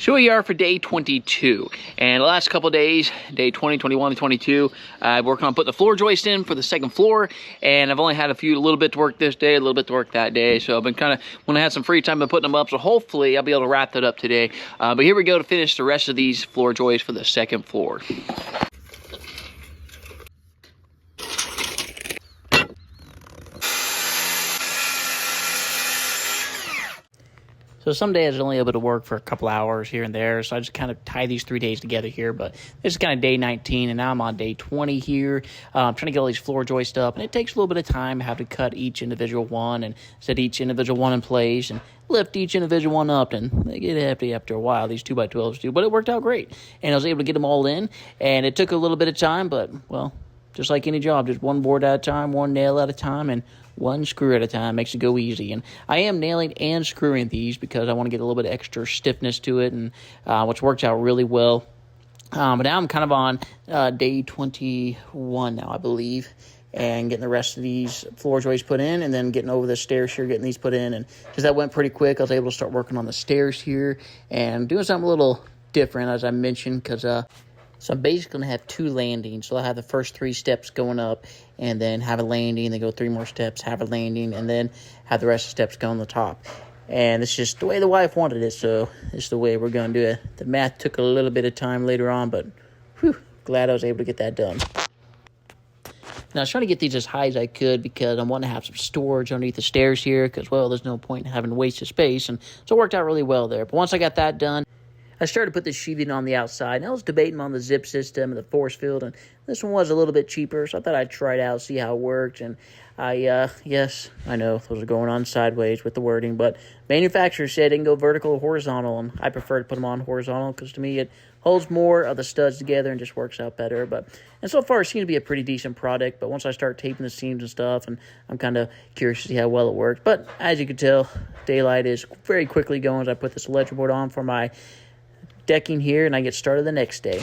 So we are for day 22, and the last couple of days, day 20, 21, and 22, I'm working on putting the floor joist in for the second floor, and I've only had a little bit to work this day, a little bit to work that day, so I've been kind of, when I had some free time, I've been putting them up, so hopefully I'll be able to wrap that up today. But here we go to finish the rest of these floor joists for the second floor. So some days I'm only able to work for a couple hours here and there, so I just kind of tie these 3 days together here. But this is kind of day 19, and now I'm on day 20 here. I'm trying to get all these floor joists up, and it takes a little bit of time. I have to cut each individual one and set each individual one in place and lift each individual one up, and they get hefty after a while, these 2x12s do, but it worked out great. And I was able to get them all in, and it took a little bit of time, but, well, just like any job, just one board at a time, one nail at a time, and one screw at a time makes it go easy. And I am nailing and screwing these because I want to get a little bit of extra stiffness to it, and which works out really well. But now I'm kind of on day 21 now, I believe, and getting the rest of these floor joists put in, and then getting over the stairs here, getting these put in. And because that went pretty quick, I was able to start working on the stairs here and doing something a little different, as I mentioned, because so I'm basically going to have 2 landings. So I'll have the first 3 steps going up, and then have a landing, then go 3 more steps, have a landing, and then have the rest of the steps go on the top. And it's just the way the wife wanted it, so it's the way we're going to do it. The math took a little bit of time later on, but whew, glad I was able to get that done. Now, I was trying to get these as high as I could because I want to have some storage underneath the stairs here because, well, there's no point in having wasted space, and so it worked out really well there. But once I got that done, I started to put this sheathing on the outside, and I was debating on the zip system and the force field, and this one was a little bit cheaper, so I thought I'd try it out, see how it worked. And yes, I know those are going on sideways with the wording, but manufacturer said it can go vertical or horizontal, and I prefer to put them on horizontal because to me it holds more of the studs together and just works out better. And so far it seems to be a pretty decent product, but once I start taping the seams and stuff, and I'm kind of curious to see how well it works. But as you can tell, daylight is very quickly going as I put this electric board on for my decking here, and I get started the next day.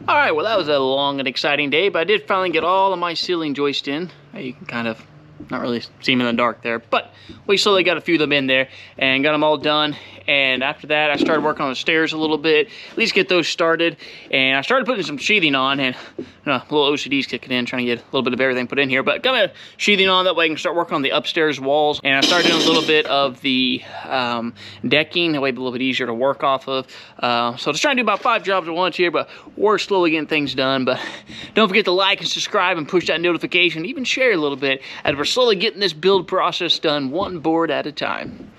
All right, well, that was a long and exciting day, but I did finally get all of my ceiling joist in. You can kind of not really see them in the dark there, but we slowly got a few of them in there and got them all done. And after that, I started working on the stairs a little bit, at least get those started. And I started putting some sheathing on, and a little OCD's kicking in, trying to get a little bit of everything put in here. But got my sheathing on, that way I can start working on the upstairs walls. And I started doing a little bit of the decking, that way it's a little bit easier to work off of. So just trying to do about 5 jobs at once here, but we're slowly getting things done. But don't forget to like and subscribe and push that notification, even share a little bit, as we're slowly getting this build process done one board at a time.